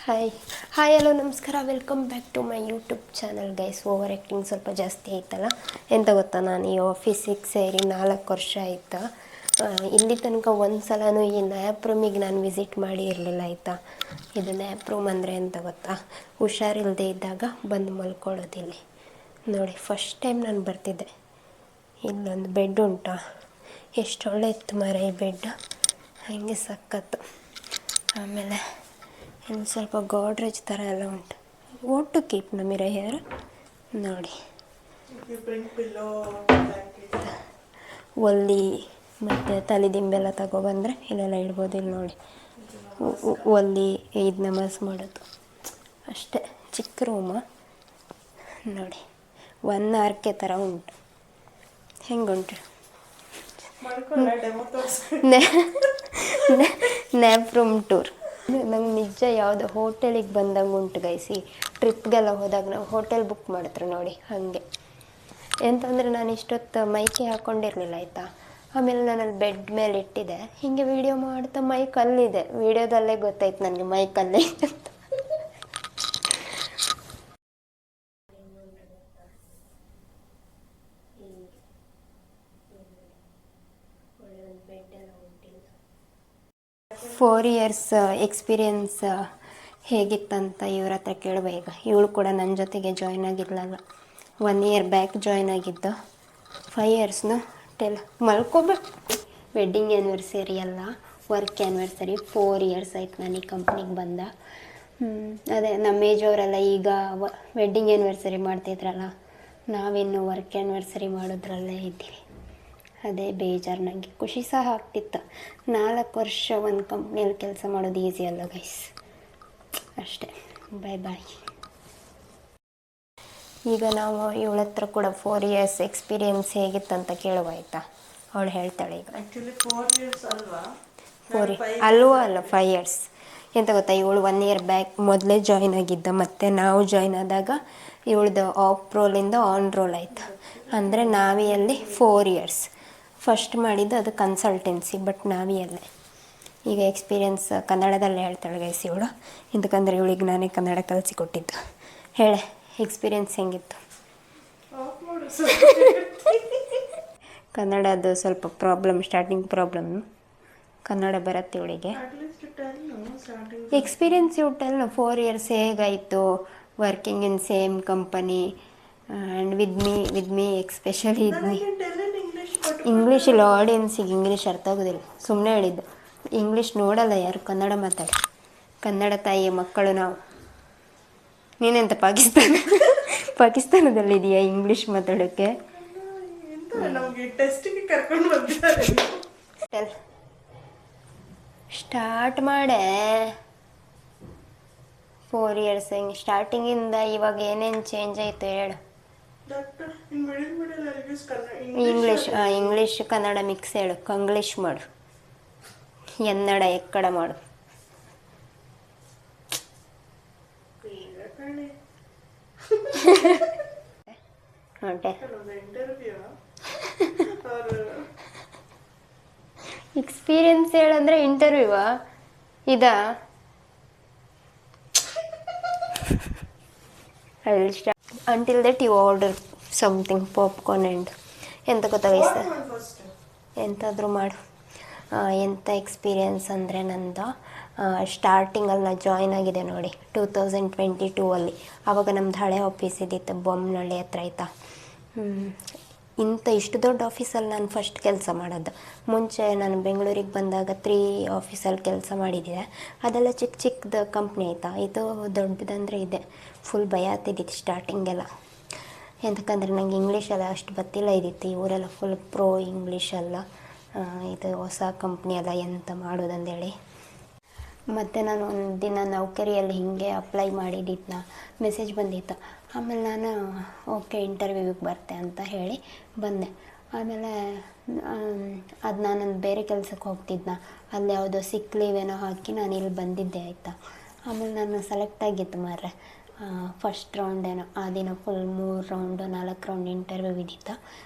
Hi hi hello ನಮಸ್ಕಾರ, welcome back to my YouTube channel guys. Over acting ಸ್ವಲ್ಪ ಜಾಸ್ತಿ ಆಯ್ತಲ್ಲ. ಎಂತ ಗೊತ್ತಾ, ನಾನು ಈ ಆಫೀಸಿಗೆ ಸೇರಿ 4 ವರ್ಷ ಆಯಿತಾ. ಇಲ್ಲಿ ತನಕ ಒಂದು ಸಲನೂ ಈ ನ್ಯಾಪ್ ರೂಮಿಗೆ ನಾನು ವಿಸಿಟ್ ಮಾಡಿ ಇರಲಿಲ್ಲ ಆಯಿತಾ. ಇದು ನ್ಯಾಪ್ ರೂಮ್ ಅಂದರೆ ಎಂತ ಗೊತ್ತಾ, ಹುಷಾರಿಲ್ಲದೆ ಇದ್ದಾಗ ಬಂದು ಮಲ್ಕೊಳ್ಳೋದಿಲ್ಲಿ. ನೋಡಿ, ಫಸ್ಟ್ ಟೈಮ್ ನಾನು ಬರ್ತಿದ್ದೆ. ಇಲ್ಲೊಂದು ಬೆಡ್ ಉಂಟಾ, ಎಷ್ಟು ಒಳ್ಳೆ ಇತ್ತು ಮರ ಈ ಬೆಡ್, ಹಾಗೆ ಸಖತ್ತು. ಆಮೇಲೆ ಇನ್ನು ಸ್ವಲ್ಪ ಗೋಡ್ರೇಜ್ ಥರ ಎಲ್ಲ ಉಂಟು. ವಾಟ್ ಟು ಕೀಪ್ ನಮಿರ ಹೇರ್ ನೋಡಿ, ಒಲ್ಲಿ ಮತ್ತು ತಲೆದಿಂಬೆಲ್ಲ ತಗೊಬಂದರೆ ಇಲ್ಲೆಲ್ಲ ಇಡ್ಬೋದು. ಇಲ್ಲಿ ನೋಡಿ, ಒಲ್ಲಿ ಇದು ನಮಾಜ್ ಮಾಡೋದು ಅಷ್ಟೇ. ಚಿಕ್ಕ ರೂಮ ನೋಡಿ, 1 ಆರ್ಕೆ ಥರ ಉಂಟು. ಹೆಂಗುಂಟು ನ್ಯಾಪ್ ರೂಮ್ ಟೂರ್. ನಂಗೆ ನಿಜ ಯಾವುದೋ ಹೋಟೆಲಿಗೆ ಬಂದಂಗೆ ಉಂಟು ಗೈಸಿ. ಟ್ರಿಪ್ಗೆಲ್ಲ ಹೋದಾಗ ನಾವು ಹೋಟೆಲ್ ಬುಕ್ ಮಾಡಿದ್ರು ನೋಡಿ, ಹಾಗೆ. ಎಂತಂದರೆ ನಾನು ಇಷ್ಟೊತ್ತು ಮೈಕೆ ಹಾಕ್ಕೊಂಡಿರಲಿಲ್ಲ ಆಯಿತಾ. ಆಮೇಲೆ ನಾನಲ್ಲಿ ಬೆಡ್ ಮೇಲೆ ಇಟ್ಟಿದ್ದೆ, ಹೀಗೆ ವೀಡಿಯೋ ಮಾಡ್ತಾ ಮೈಕ್ ಅಲ್ಲಿದೆ. ವೀಡಿಯೋದಲ್ಲೇ ಗೊತ್ತಾಯ್ತು ನನಗೆ ಮೈಕ್ ಅಲ್ಲೇ ಅಂತ. ಫೋರ್ ಇಯರ್ಸ್ ಎಕ್ಸ್ಪೀರಿಯನ್ಸ್ ಹೇಗಿತ್ತಂತ ಇವ್ರ ಹತ್ರ ಕೇಳಬೇಕು. ಇವಳು ಕೂಡ ನನ್ನ ಜೊತೆಗೆ ಜಾಯ್ನ್ ಆಗಿರಲಿಲ್ಲ, 1 ಇಯರ್ ಬ್ಯಾಕ್ ಜಾಯ್ನ್ ಆಗಿದ್ದು. 5 ಇಯರ್ಸ್ನು ಮಲ್ಕೋಬೇಕು. ವೆಡ್ಡಿಂಗ್ ಆ್ಯನಿವರ್ಸರಿ ಅಲ್ಲ, ವರ್ಕ್ ಆ್ಯನಿವರ್ಸರಿ. 4 ಇಯರ್ಸ್ ಆಯ್ತು ನಾನು ಈ ಕಂಪ್ನಿಗೆ ಬಂದ. ಅದೇ ನಮ್ಮ ಏಜವರೆಲ್ಲ ಈಗ ವೆಡ್ಡಿಂಗ್ ಆ್ಯನಿವರ್ಸರಿ ಮಾಡ್ತಿದ್ರಲ್ಲ, ನಾವಿನ್ನು ವರ್ಕ್ ಆ್ಯನಿವರ್ಸರಿ ಮಾಡೋದ್ರಲ್ಲೇ ಇದ್ದೀವಿ. ಅದೇ ಬೇಜಾರು. ನನಗೆ ಖುಷಿ ಸಹ ಆಗ್ತಿತ್ತು. 4 ವರ್ಷ ಒಂದು ಕಂಪ್ನಿಯಲ್ಲಿ ಕೆಲಸ ಮಾಡೋದು ಈಸಿ ಅಲ್ಲ ಗೈಸ್. ಅಷ್ಟೇ, ಬಾಯ್ ಬಾಯ್. ಈಗ ನಾವು ಇವಳ ಹತ್ರ ಕೂಡ 4 ಇಯರ್ಸ್ ಎಕ್ಸ್ಪೀರಿಯನ್ಸ್ ಹೇಗಿತ್ತಂತ ಕೇಳುವ ಆಯಿತಾ. ಅವಳು ಹೇಳ್ತಾಳೆ ಈಗ. 5 ಇಯರ್ಸ್. ಎಂತ ಗೊತ್ತಾ, ಇವಳು 1 ಇಯರ್ ಬ್ಯಾಕ್ ಮೊದಲೇ ಜಾಯ್ನ್ ಆಗಿದ್ದ. ಮತ್ತು ನಾವು ಜಾಯ್ನ್ ಆದಾಗ ಇವಳ್ದು ಆಫ್ ರೋಲಿಂದ ಆನ್ ರೋಲ್ ಆಯಿತು. ಅಂದರೆ ನಾವಿಯಲ್ಲಿ 4 ಇಯರ್ಸ್. ಫಸ್ಟ್ ಮಾಡಿದ್ದು ಅದು ಕನ್ಸಲ್ಟೆನ್ಸಿ, ಬಟ್ ನಾವಿಯಲ್ಲೇ. ಈಗ ಎಕ್ಸ್ಪೀರಿಯನ್ಸ್ ಕನ್ನಡದಲ್ಲೇ ಹೇಳ್ತಾಳೆ ಗೈಸ್ ಇವಳು. ఎందుకంದ್ರೆ ಇವಳಿಗೆ ನಾನೇ ಕನ್ನಡ ಕಲಿಸಿಕೊಟ್ಟಿದ್ದು. ಹೇಳೆ, ಎಕ್ಸ್ಪೀರಿಯನ್ಸ್ ಹೆಂಗಿತ್ತು? ಕನ್ನಡದ್ದು ಸ್ವಲ್ಪ ಪ್ರಾಬ್ಲಮ್, ಸ್ಟಾರ್ಟಿಂಗ್ ಪ್ರಾಬ್ಲಮ್. ಕನ್ನಡ ಬರುತ್ತೆ ಇವಳಿಗೆ. ಎಕ್ಸ್ಪೀರಿಯನ್ಸ್ ಟೆಲ್ 4 ಇಯರ್ಸ್ ಹೇಗಾಯಿತು working in same company and with me especially ಇಂಗ್ಲೀಷಲ್ಲಿ ಆಡಿಯನ್ಸಿಗೆ ಇಂಗ್ಲೀಷ್ ಅರ್ಥ ಆಗೋದಿಲ್ಲ, ಸುಮ್ಮನೆ ಹೇಳಿದ್ದು. ಇಂಗ್ಲೀಷ್ ನೋಡಲ್ಲ ಯಾರು, ಕನ್ನಡ ಮಾತಾಡಿ. ಕನ್ನಡ ತಾಯಿಯ ಮಕ್ಕಳು ನಾವು. ನೀನೆಂತ ಪಾಕಿಸ್ತಾನದಲ್ಲಿದೆಯಾ ಇಂಗ್ಲೀಷ್ ಮಾತಾಡೋಕ್ಕೆ? ಸ್ಟಾರ್ಟ್ ಮಾಡೇ. 4 ಇಯರ್ಸ್ ಹೆಂಗೆ ಸ್ಟಾರ್ಟಿಂಗಿಂದ ಇವಾಗ ಏನೇನು ಚೇಂಜ್ ಆಯಿತು ಹೇಳು. ಇಂಗ್ಲೀಷ್ ಕನ್ನಡ ಮಿಕ್ಸ್ ಹೇಳು. ಕಂಗ್ಲೀಷ್ ಮಾಡು, ಎನ್ನಡ ಎಕ್ಕಡ ಮಾಡು. ಎಕ್ಸ್ಪೀರಿಯನ್ಸ್ ಹೇಳಂದ್ರೆ ಇಂಟರ್ವ್ಯೂವಾ ಇದಾ? Until that you order something, popcorn and ಎಂತ ಗೊತ್ತಾಗೈತೆ, ಎಂತಾದರೂ ಮಾಡು. ಎಂಥ ಎಕ್ಸ್ಪೀರಿಯನ್ಸ್ ಅಂದರೆ ನಂದು ಸ್ಟಾರ್ಟಿಂಗಲ್ಲಿ ನಾನು ಜಾಯ್ನ್ ಆಗಿದೆ ನೋಡಿ 2022 ಆವಾಗ ನಮ್ದು ಹಳೆ ಆಫೀಸ್ ಇದ್ದಿತ್ತು ಬೊಮ್ಮನಹಳ್ಳಿ ಹತ್ರ ಆಯಿತಾ. ಇಷ್ಟು ದೊಡ್ಡ ಆಫೀಸಲ್ಲಿ ನಾನು ಫಸ್ಟ್ ಕೆಲಸ ಮಾಡೋದು. ಮುಂಚೆ ನಾನು ಬೆಂಗಳೂರಿಗೆ ಬಂದಾಗ 3 ಆಫೀಸಲ್ಲಿ ಕೆಲಸ ಮಾಡಿದ್ದೆ. ಅದೆಲ್ಲ ಚಿಕ್ಕದು ಕಂಪ್ನಿ ಆಯಿತಾ. ಇದು ದೊಡ್ಡದಂದರೆ ಇದೆ. ಫುಲ್ ಭಯ ಆಗ್ತಿದ್ದಿತ್ತು ಸ್ಟಾರ್ಟಿಂಗೆಲ್ಲ. ಎಂತಕ್ಕಂದ್ರೆ ನನಗೆ ಇಂಗ್ಲೀಷೆಲ್ಲ ಅಷ್ಟು ಗೊತ್ತಿಲ್ಲ ಇದ್ದಿತ್ತು. ಇವರೆಲ್ಲ ಫುಲ್ ಪ್ರೋ ಇಂಗ್ಲೀಷೆಲ್ಲ. ಇದು ಹೊಸ ಕಂಪ್ನಿ ಎಲ್ಲ ಎಂತ ಮಾಡೋದಂದೇಳಿ. ಮತ್ತು ನಾನು ಒಂದು ದಿನ ನೌಕರಿಯಲ್ಲಿ ಹೀಗೆ ಅಪ್ಲೈ ಮಾಡಿದ್ದಿದ್ನ ಮೆಸೇಜ್ ಬಂದಿತ್ತು. ಆಮೇಲೆ ನಾನು ಓಕೆ ಇಂಟರ್ವ್ಯೂವಿಗೆ ಬರ್ತೆ ಅಂತ ಹೇಳಿ ಬಂದೆ. ಆಮೇಲೆ ಅದು ನಾನೊಂದು ಬೇರೆ ಕೆಲಸಕ್ಕೆ ಹೋಗ್ತಿದ್ನ, ಅಲ್ಲಿ ಯಾವುದೋ ಸಿಕ್ ಲೀವೇನೋ ಹಾಕಿ ನಾನು ಇಲ್ಲಿ ಬಂದಿದ್ದೆ ಆಯಿತಾ. ಆಮೇಲೆ ನಾನು ಸೆಲೆಕ್ಟ್ ಆಗಿತ್ತು ಮಾರ್ರೆ. ಫಸ್ಟ್ ರೌಂಡ್ ಏನೋ ಆ ದಿನ ಫುಲ್ 3 ರೌಂಡು 4 ರೌಂಡ್ ಇಂಟರ್ವ್ಯೂ ಇದ್ದಿತ್ತು.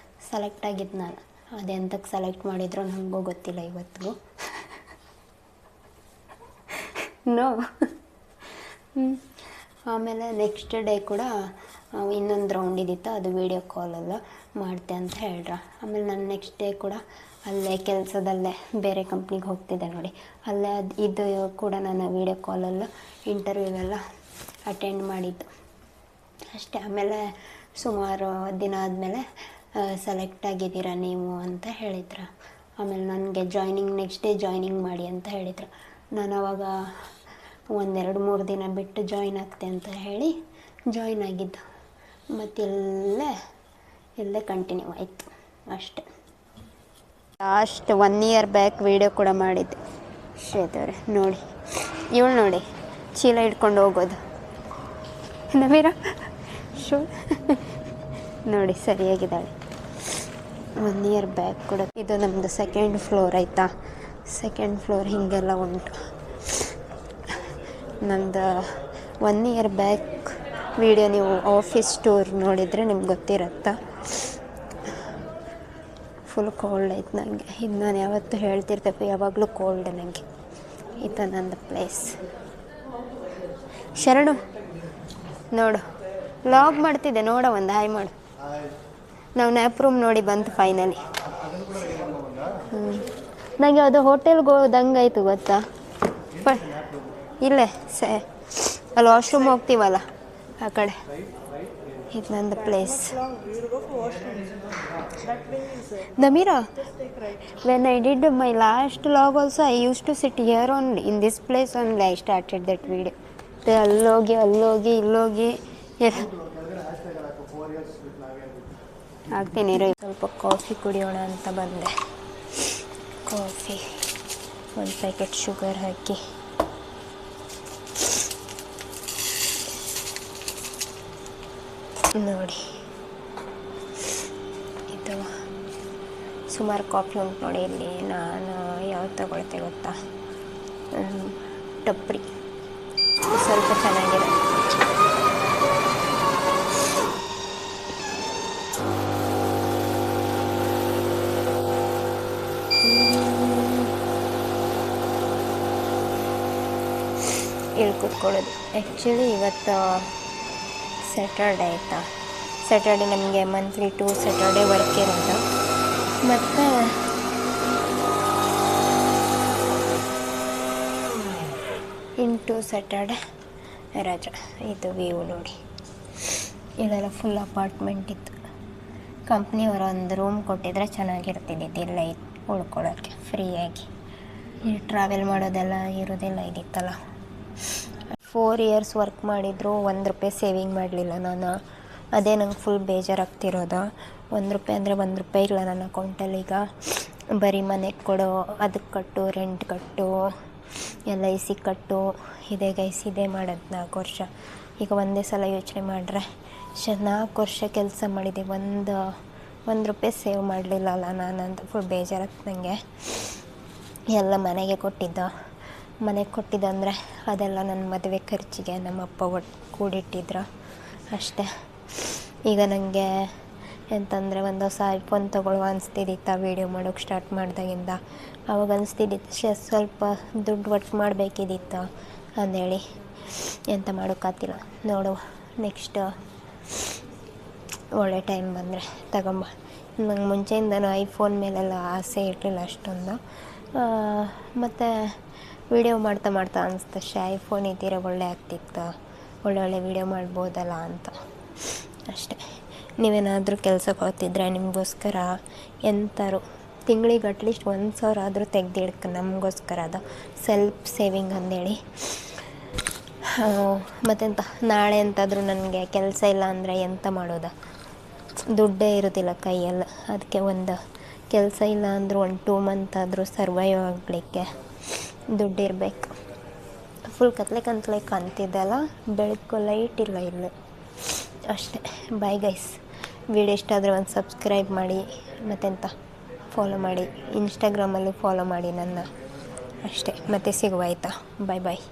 ಸೆಲೆಕ್ಟ್ ಆಗಿದ್ದು ನಾನು. ಅದೆಂತಕ್ಕೆ ಸೆಲೆಕ್ಟ್ ಮಾಡಿದ್ರು ನನಗೂ ಗೊತ್ತಿಲ್ಲ ಇವತ್ತಿಗೂ. ನೋ ಆಮೇಲೆ ನೆಕ್ಸ್ಟ್ ಡೇ ಕೂಡ ಇನ್ನೊಂದು ರೌಂಡ್ ಇದ್ದಿತ್ತು, ಅದು ವೀಡಿಯೋ ಕಾಲೆಲ್ಲ ಮಾಡ್ತೆ ಅಂತ ಹೇಳ್ರ. ಆಮೇಲೆ ನಾನು ನೆಕ್ಸ್ಟ್ ಡೇ ಕೂಡ ಅಲ್ಲೇ ಕೆಲಸದಲ್ಲೇ ಬೇರೆ ಕಂಪ್ನಿಗೆ ಹೋಗ್ತಿದ್ದೆ ನೋಡಿ, ಅಲ್ಲೇ ಇದು ಕೂಡ ನಾನು ವೀಡಿಯೋ ಕಾಲಲ್ಲಿ ಇಂಟರ್ವ್ಯೂ ಎಲ್ಲ ಅಟೆಂಡ್ ಮಾಡಿದ್ದು ಅಷ್ಟೇ. ಆಮೇಲೆ ಸುಮಾರು ದಿನ ಆದಮೇಲೆ ಸೆಲೆಕ್ಟ್ ಆಗಿದ್ದೀರಾ ನೀವು ಅಂತ ಹೇಳಿದ್ರು. ಆಮೇಲೆ ನನಗೆ ನೆಕ್ಸ್ಟ್ ಡೇ ಜಾಯ್ನಿಂಗ್ ಮಾಡಿ ಅಂತ ಹೇಳಿದರು. ನಾನು ಆವಾಗ 1-2-3 ದಿನ ಬಿಟ್ಟು ಜಾಯ್ನ್ ಆಗ್ತೆ ಅಂತ ಹೇಳಿ ಜಾಯ್ನ್ ಆಗಿದ್ದು. ಮತ್ತು ಎಲ್ಲೇ ಕಂಟಿನ್ಯೂ ಆಯಿತು ಅಷ್ಟೆ. ಲಾಸ್ಟ್ 1 ಇಯರ್ ಬ್ಯಾಕ್ ವೀಡಿಯೋ ಕೂಡ ಮಾಡಿದ್ದೆ. ಶ್ವೇತವ್ರೆ ನೋಡಿ, ಇವಳು ನೋಡಿ ಚೀಲ ಹಿಡ್ಕೊಂಡು ಹೋಗೋದು ನಮೀರ ಶೂ ನೋಡಿ ಸರಿಯಾಗಿದ್ದಾಳೆ. 1 ಇಯರ್ ಬ್ಯಾಕ್ ಕೂಡ. ಇದು ನಮ್ಮದು 2nd ಫ್ಲೋರ್ ಆಯಿತಾ. 2nd ಫ್ಲೋರ್ ಹೀಗೆಲ್ಲ ಉಂಟು. ನಂದು 1 ಇಯರ್ ಬ್ಯಾಕ್ ವಿಡಿಯೋ ನೀವು ಆಫೀಸ್ ಟೂರ್ ನೋಡಿದರೆ ನಿಮ್ಗೆ ಗೊತ್ತಿರತ್ತಾ. ಫುಲ್ ಕೋಲ್ಡ್ ಆಯ್ತು ನನಗೆ. ಇದು ನಾನು ಯಾವತ್ತೂ ಹೇಳ್ತಿರ್ತೇವೆ, ಯಾವಾಗಲೂ ಕೋಲ್ಡ್ ನನಗೆ. ಇದು ನಂದು ಪ್ಲೇಸ್. ಶರಣು ನೋಡು, ಲಾಗ್ ಮಾಡ್ತಿದ್ದೆ, ನೋಡ ಒಂದು ಹಾಯ್ ಮಾಡು. ನಾವು ನ್ಯಾಪ್ ರೂಮ್ ನೋಡಿ ಬಂತು ಫೈನಲಿ. ನನಗೆ ಅದು ಹೋಟೆಲ್ಗೆ ಹೋದಂಗೆ ಆಯಿತು ಗೊತ್ತಾ. ಇಲ್ಲೇ ಅಲ್ಲಿ ವಾಶ್ರೂಮ್ ಹೋಗ್ತೀವಲ್ಲ ಆ ಕಡೆ. ಇದು ನಂದು place. Namira, when I did my last vlog also, I used to sit here only, in this place only I started that video. ಅಲ್ಲೋಗಿ ಇಲ್ಲೋಗಿ ಆಗ್ತೀನಿ. ಸ್ವಲ್ಪ ಕಾಫಿ ಕುಡಿಯೋಣ ಅಂತ ಬಂದೆ. ಕಾಫಿ 1 ಪ್ಯಾಕೆಟ್ ಶುಗರ್ ಹಾಕಿ. ನೋಡಿ ಇದು ಸುಮಾರು ಕಾಫಿ ಉಂಟು ನೋಡಿ ಇಲ್ಲಿ. ನಾನು ಯಾವ್ದು ತಗೊಳ್ತೆ ಗೊತ್ತಾ, ಟಪ್ರಿ. ಸ್ವಲ್ಪ ಚೆನ್ನಾಗಿದೆ. ಇಲ್ಲಿ ಕೂತ್ಕೊಳ್ಳೋದು. ಆ್ಯಕ್ಚುಲಿ ಇವತ್ತು ಸ್ಯಾಟರ್ಡೆ ಆಯಿತಾ. ಸ್ಯಾಟರ್ಡೆ ನಮಗೆ ಮಂತ್ಲಿ 2 ಸ್ಯಾಟರ್ಡೆ ವರ್ಕ್ ಇರೋದು. ಮತ್ತು ಇಂಟು ಸ್ಯಾಟರ್ಡೆ ರಜಾ. ಇದು ವ್ಯೂ ನೋಡಿ, ಇಲ್ಲೆಲ್ಲ ಫುಲ್ ಅಪಾರ್ಟ್ಮೆಂಟ್ ಇತ್ತು. ಕಂಪ್ನಿಯವರು ಒಂದು ರೂಮ್ ಕೊಟ್ಟಿದ್ರೆ ಚೆನ್ನಾಗಿರ್ತಿದ್ದಿತ್ತು ಇಲ್ಲೇ ಉಳ್ಕೊಳ್ಳೋಕ್ಕೆ ಫ್ರೀಯಾಗಿ. ಈ ಟ್ರಾವೆಲ್ ಮಾಡೋದೆಲ್ಲ ಇರೋದೆಲ್ಲ ಇದಿತ್ತಲ್ಲ. 4 ಇಯರ್ಸ್ ವರ್ಕ್ ಮಾಡಿದ್ರು 1 ರೂಪಾಯಿ ಸೇವಿಂಗ್ ಮಾಡಲಿಲ್ಲ ನಾನು. ಅದೇ ನಂಗೆ ಫುಲ್ ಬೇಜಾರಾಗ್ತಿರೋದು. 1 ರೂಪಾಯಿ ಅಂದರೆ 1 ರೂಪಾಯಿ ಇಲ್ಲ ನನ್ನ ಅಕೌಂಟಲ್ಲಿ ಈಗ. ಬರೀ ಮನೆಗೆ ಕೊಡೋ, ಅದಕ್ಕೆ ಕಟ್ಟು, ರೆಂಟ್ ಕಟ್ಟು, LIC ಕಟ್ಟು, ಇದೇ ಮಾಡೋದು 4 ವರ್ಷ. ಈಗ ಒಂದೇ ಸಲ ಯೋಚನೆ ಮಾಡಿದ್ರೆ 4 ವರ್ಷ ಕೆಲಸ ಮಾಡಿದೆ, 1 ರೂಪಾಯಿ ಸೇವ್ ಮಾಡಲಿಲ್ಲಲ್ಲ ನಾನು ಅಂತ ಫುಲ್ ಬೇಜಾರಾಗ್ತು ನನಗೆ. ಎಲ್ಲ ಮನೆಗೆ ಕೊಟ್ಟಿದ್ದಂದರೆ ಅದೆಲ್ಲ ನನ್ನ ಮದುವೆ ಖರ್ಚಿಗೆ ನಮ್ಮ ಅಪ್ಪ ಕೂಡಿಟ್ಟಿದ್ರು ಅಷ್ಟೇ. ಈಗ ನನಗೆ ಎಂತಂದರೆ ಒಂದು ಹೊಸ ಐಫೋನ್ ತೊಗೊಳ್ಳುವ ಅನಿಸ್ತಿದ್ದಿತ್ತು ವೀಡಿಯೋ ಮಾಡೋಕ್ಕೆ ಸ್ಟಾರ್ಟ್ ಮಾಡಿದಾಗಿಂದ. ಅವಾಗ ಅನಿಸ್ತಿದ್ದಿತ್ತು ಸ್ವಲ್ಪ ದುಡ್ಡು ಒಟ್ಟು ಮಾಡಬೇಕಿದ್ದಿತ್ತು ಅಂದೇಳಿ. ಎಂತ ಮಾಡೋಕ್ಕಾಗ್ತಿಲ್ಲ. ನೋಡುವ ನೆಕ್ಸ್ಟ್ ಒಳ್ಳೆ ಟೈಮ್ ಬಂದರೆ ತಗೊಂಬ. ನಂಗೆ ಮುಂಚೆಯಿಂದನೂ ಐಫೋನ್ ಮೇಲೆಲ್ಲ ಆಸೆ ಇರಲಿಲ್ಲ ಅಷ್ಟೊಂದು. ಮತ್ತು ವೀಡಿಯೋ ಮಾಡ್ತಾ ಅನಿಸ್ತು ಐಫೋನ್ ಇದ್ದಿರೋ ಒಳ್ಳೆ ಆಗ್ತಿತ್ತು, ಒಳ್ಳೊಳ್ಳೆ ವೀಡಿಯೋ ಮಾಡ್ಬೋದಲ್ಲ ಅಂತ ಅಷ್ಟೇ. ನೀವೇನಾದರೂ ಕೆಲಸಕ್ಕೆ ಹೋಗ್ತಿದ್ರೆ ನಿಮಗೋಸ್ಕರ ಎಂಥರು ತಿಂಗಳಿಗೆ ಅಟ್ಲೀಸ್ಟ್ 1,000 ಆದರೂ ತೆಗೆದಿಡ್ಕ ನಮಗೋಸ್ಕರ. ಅದು ಸೆಲ್ಫ್ ಸೇವಿಂಗ್ ಅಂದೇಳಿ. ಮತ್ತೆಂತ ನಾಳೆ ಎಂತಾದರೂ ನನಗೆ ಕೆಲಸ ಇಲ್ಲ ಅಂದರೆ ಎಂತ ಮಾಡೋದು, ದುಡ್ಡೇ ಇರೋದಿಲ್ಲ ಕೈಯಲ್ಲಿ. ಅದಕ್ಕೆ ಒಂದು ಕೆಲಸ ಇಲ್ಲ ಅಂದರೂ 1-2 ಮಂತ್ ಆದರೂ ಸರ್ವೈವ್ ಆಗಲಿಕ್ಕೆ ದುಡ್ಡಿರಬೇಕು. ಫುಲ್ ಕತ್ಲೆ ಕಾಣ್ತಿದ್ದಲ್ಲ, ಬೆಳಕು ಲೈಟ್ ಇಲ್ಲ ಇಲ್ಲಿ ಅಷ್ಟೇ. Bye guys. ವಿಡಿಯೋ ಇಷ್ಟ ಆದರೆ ಒಂದು ಸಬ್ಸ್ಕ್ರೈಬ್ ಮಾಡಿ, ಮತ್ತೆಂತ ಫಾಲೋ ಮಾಡಿ, ಇನ್ಸ್ಟಾಗ್ರಾಮಲ್ಲಿ ಫಾಲೋ ಮಾಡಿ ನನ್ನ ಅಷ್ಟೇ. ಮತ್ತೆ ಸಿಗುವ ಆಯಿತಾ. ಬಾಯ್.